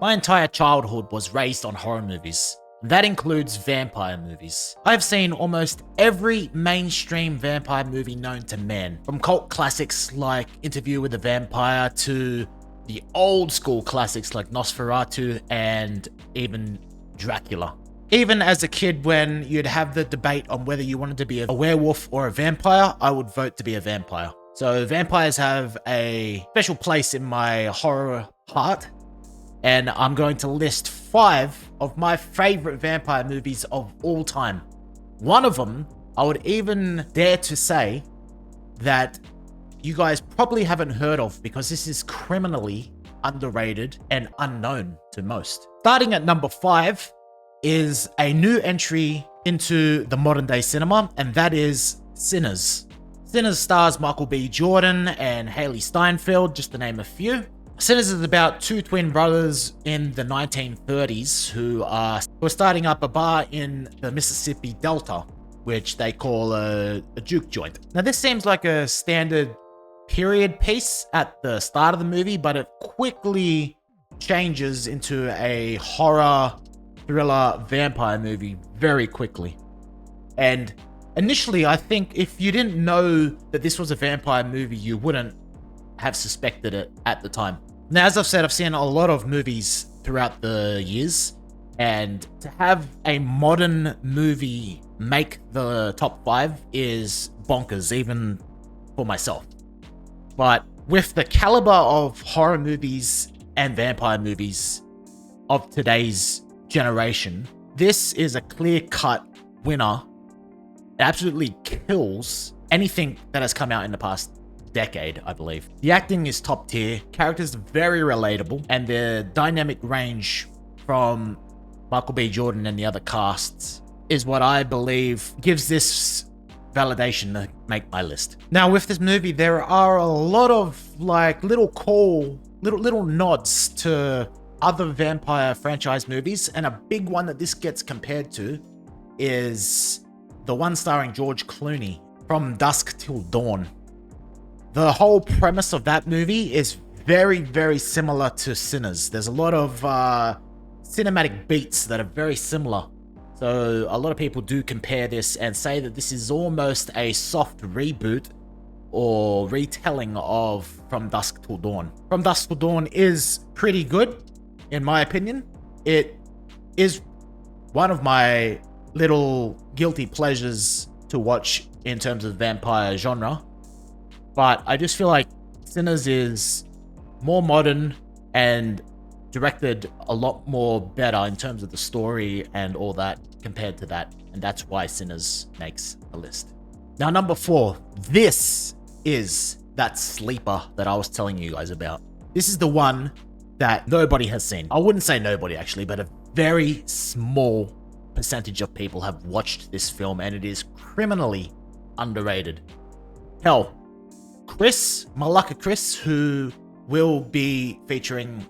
My entire childhood was raised on horror movies. That includes vampire movies. I've seen almost every mainstream vampire movie known to man, from cult classics like Interview with the Vampire to the old school classics like Nosferatu and even Dracula. Even as a kid, when you'd have the debate on whether you wanted to be a werewolf or a vampire, I would vote to be a vampire. So vampires have a special place in my horror heart, and I'm going to list 5 of my favorite vampire movies of all time. One of them, I would even dare to say that you guys probably haven't heard of because this is criminally underrated and unknown to most. Starting at number 5 is a new entry into the modern day cinema, and that is Sinners. Sinners stars Michael B. Jordan and Haley Steinfeld, just to name a few. Sinners is about 2 twin brothers in the 1930s who were starting up a bar in the Mississippi Delta, which they call a juke joint. Now, this seems like a standard period piece at the start of the movie, but it quickly changes into a horror, thriller, vampire movie very quickly. And initially, I think if you didn't know that this was a vampire movie, you wouldn't have suspected it at the time. Now, as I've said, I've seen a lot of movies throughout the years, and to have a modern movie make the top 5 is bonkers, even for myself. But with the caliber of horror movies and vampire movies of today's generation, this is a clear-cut winner. It absolutely kills anything that has come out in the past decade, I believe. The acting is top tier, characters are very relatable, and the dynamic range from Michael B. Jordan and the other casts is what I believe gives this validation to make my list. Now, with this movie, there are a lot of like little nods to other vampire franchise movies, and a big one that this gets compared to is the one starring George Clooney, From Dusk Till Dawn. The whole premise of that movie is very, very similar to Sinners. There's a lot of cinematic beats that are very similar. So a lot of people do compare this and say that this is almost a soft reboot or retelling of From Dusk Till Dawn. From Dusk Till Dawn is pretty good, in my opinion. It is one of my little guilty pleasures to watch in terms of vampire genre. But I just feel like Sinners is more modern and directed a lot more better in terms of the story and all that compared to that. And that's why Sinners makes a list. Now, number 4. This is that sleeper that I was telling you guys about. This is the one that nobody has seen. I wouldn't say nobody actually, but a very small percentage of people have watched this film, and it is criminally underrated. Hell, Chris, Malaka Chris, who will be featuring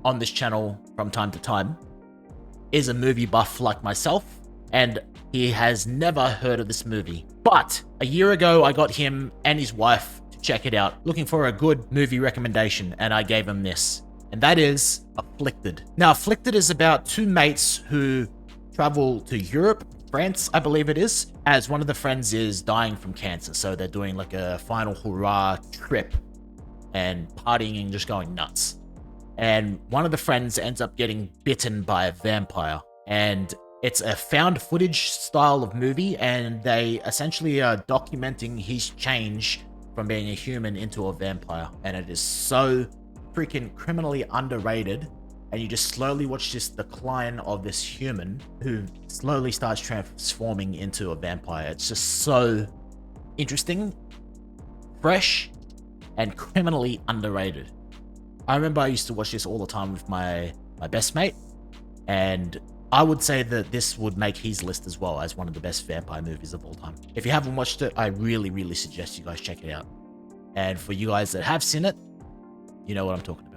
on this channel from time to time, is a movie buff like myself, and he has never heard of this movie. But a year ago, I got him and his wife to check it out, looking for a good movie recommendation, and I gave him this, and that is Afflicted. Now, Afflicted is about 2 mates who travel to Europe, France, I believe it is, as one of the friends is dying from cancer. So they're doing like a final hurrah trip and partying and just going nuts. And one of the friends ends up getting bitten by a vampire. And it's a found footage style of movie, and they essentially are documenting his change from being a human into a vampire. And it is so freaking criminally underrated. And you just slowly watch this decline of this human who slowly starts transforming into a vampire. It's just so interesting, fresh, and criminally underrated. I remember I used to watch this all the time with my best mate, and I would say that this would make his list as well as one of the best vampire movies of all time. If you haven't watched it, I really, really suggest you guys check it out. And for you guys that have seen it, you know what I'm talking about.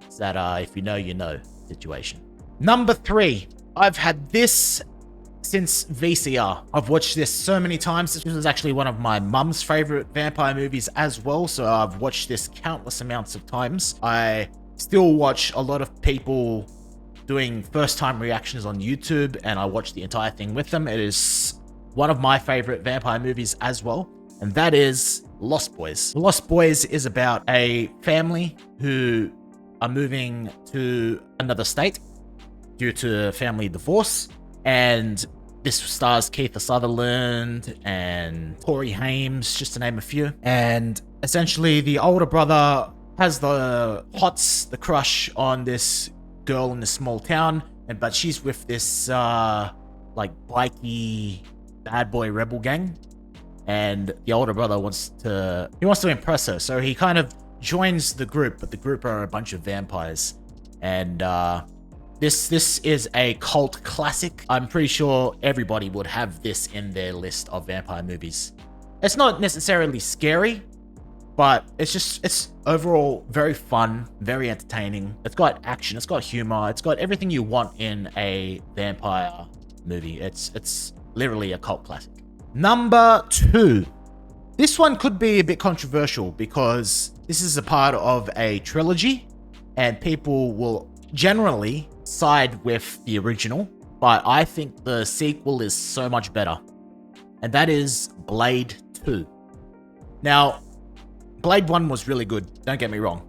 It's that if you know, you know situation. Number 3. I've had this since VCR. I've watched this so many times. This was actually one of my mum's favorite vampire movies as well, so I've watched this countless amounts of times. I still watch a lot of people doing first-time reactions on YouTube, and I watch the entire thing with them. It is one of my favorite vampire movies as well, and that is Lost Boys. Lost Boys is about a family who are moving to another state due to family divorce, and this stars Keith Sutherland and Corey Haim, just to name a few. And essentially, the older brother has the crush on this girl in this small town, but she's with this like bikey bad boy rebel gang, and the older brother wants to impress her, so he kind of joins the group, but the group are a bunch of vampires. And this is a cult classic. I'm pretty sure everybody would have this in their list of vampire movies. It's not necessarily scary, but it's overall very fun, very entertaining. It's got action, it's got humor, it's got everything you want in a vampire movie. It's literally a cult classic. Number 2. This one could be a bit controversial because this is a part of a trilogy, and people will generally side with the original, but I think the sequel is so much better, and that is Blade 2. Now, Blade 1 was really good, don't get me wrong.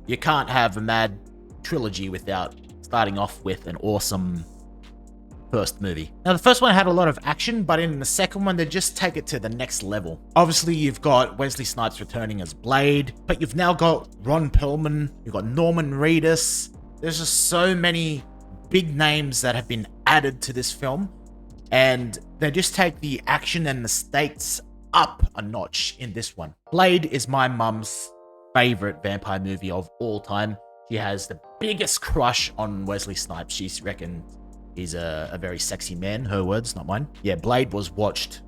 You can't have a mad trilogy without starting off with an awesome first movie. Now, the first one had a lot of action, but in the second one, they just take it to the next level. Obviously, you've got Wesley Snipes returning as Blade, but you've now got Ron Perlman, you've got Norman Reedus. There's just so many big names that have been added to this film, and they just take the action and the stakes up a notch in this one. Blade is my mum's favorite vampire movie of all time. She has the biggest crush on Wesley Snipes. She reckons he's a very sexy man. Her words, not mine. Yeah, Blade was watched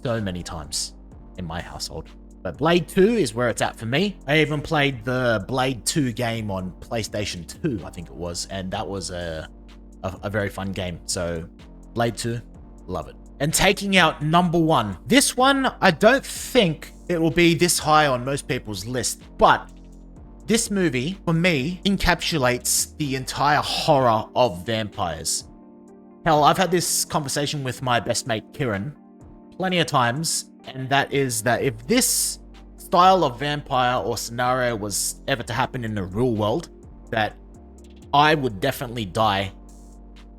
so many times in my household. But Blade 2 is where it's at for me. I even played the Blade 2 game on PlayStation 2, I think it was, and that was a very fun game. So Blade 2, love it. And taking out number 1. This one, I don't think it will be this high on most people's list, but this movie, for me, encapsulates the entire horror of vampires. Hell, I've had this conversation with my best mate, Kieran, plenty of times, and that is that if this style of vampire or scenario was ever to happen in the real world, that I would definitely die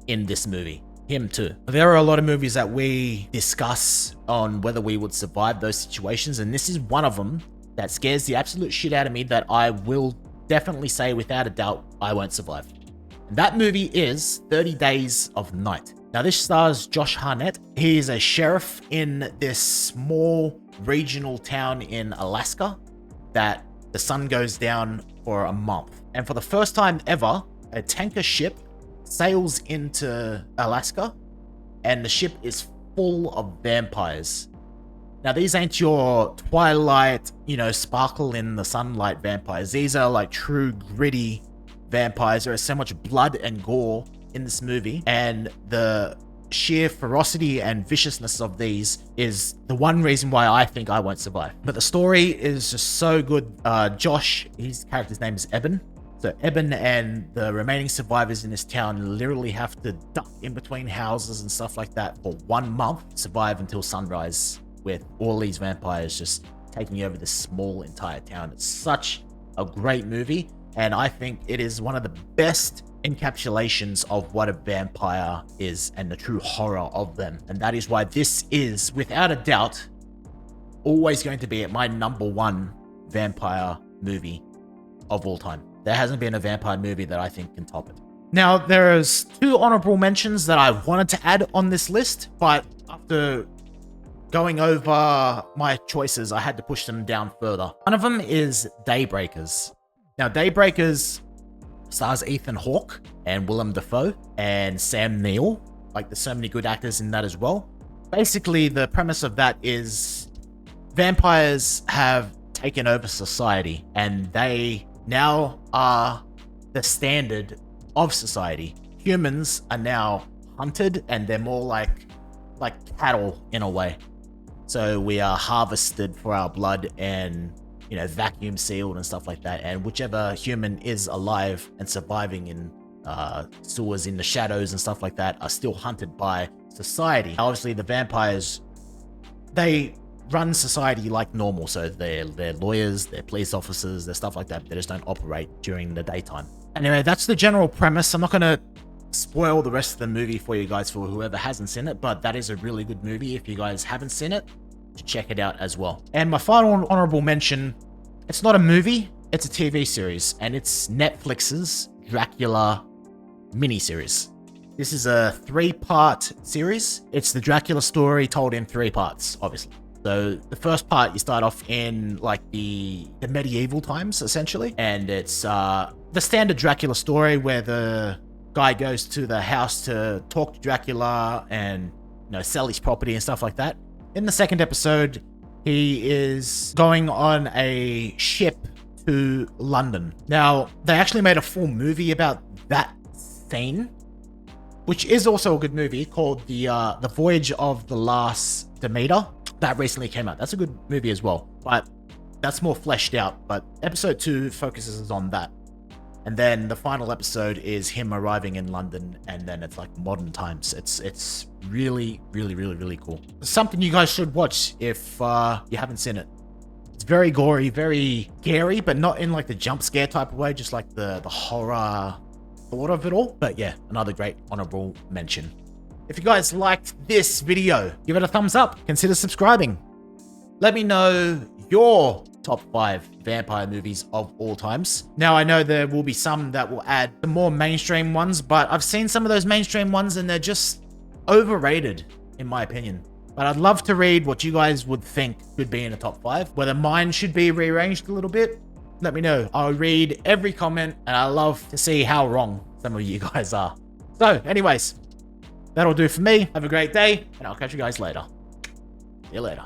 in this movie. Him too. There are a lot of movies that we discuss on whether we would survive those situations, and this is one of them that scares the absolute shit out of me that I will definitely say without a doubt I won't survive. And that movie is 30 Days of Night. Now, this stars Josh Hartnett. He is a sheriff in this small regional town in Alaska that the sun goes down for a month. And for the first time ever, a tanker ship sails into Alaska, and the ship is full of vampires. Now, these ain't your Twilight, sparkle in the sunlight vampires. These are like true gritty vampires. There is so much blood and gore in this movie, and the sheer ferocity and viciousness of these is the one reason why I think I won't survive. But the story is just so good. Josh, his character's name is Eben. So Eben and the remaining survivors in this town literally have to duck in between houses and stuff like that for 1 month, survive until sunrise, with all these vampires just taking over this small entire town. It's such a great movie, and I think it is one of the best encapsulations of what a vampire is and the true horror of them. And that is why this is, without a doubt, always going to be my number 1 vampire movie of all time. There hasn't been a vampire movie that I think can top it. Now, there's 2 honorable mentions that I wanted to add on this list, but after going over my choices, I had to push them down further. One of them is Daybreakers. Now, Daybreakers stars Ethan Hawke and Willem Dafoe and Sam Neill. Like, there's so many good actors in that as well. Basically, the premise of that is vampires have taken over society, and they now are the standard of society. Humans are now hunted, and they're more like cattle in a way. So we are harvested for our blood, and you know, vacuum sealed and stuff like that. And whichever human is alive and surviving in sewers in the shadows and stuff like that are still hunted by society. Obviously, the vampires, they run society like normal, so they're lawyers, they're police officers, they're stuff like that. They just don't operate during the daytime. Anyway, that's the general premise. I'm not gonna spoil the rest of the movie for you guys for whoever hasn't seen it, but that is a really good movie. If you guys haven't seen it, check it out as well. And my final honorable mention, it's not a movie, it's a TV series, and it's Netflix's Dracula miniseries. This is a 3-part series. It's the Dracula story told in 3 parts, obviously. So the first part, you start off in like the medieval times, essentially. And it's the standard Dracula story where the guy goes to the house to talk to Dracula and, you know, sell his property and stuff like that. In the second episode, he is going on a ship to London. Now, they actually made a full movie about that scene, which is also a good movie, called the Voyage of the Last Demeter. That recently came out. That's a good movie as well, but that's more fleshed out. But episode 2 focuses on that. And then the final episode is him arriving in London, and then it's like modern times. It's really, really, really, really cool. It's something you guys should watch if you haven't seen it. It's very gory, very scary, but not in like the jump scare type of way, just like the horror thought of it all. But yeah, another great honorable mention. If you guys liked this video, give it a thumbs up. Consider subscribing. Let me know your top 5 vampire movies of all times. Now, I know there will be some that will add the more mainstream ones, but I've seen some of those mainstream ones and they're just overrated, in my opinion. But I'd love to read what you guys would think should be in the top 5. Whether mine should be rearranged a little bit, let me know. I'll read every comment, and I love to see how wrong some of you guys are. So, anyways, that'll do for me. Have a great day, and I'll catch you guys later. See you later.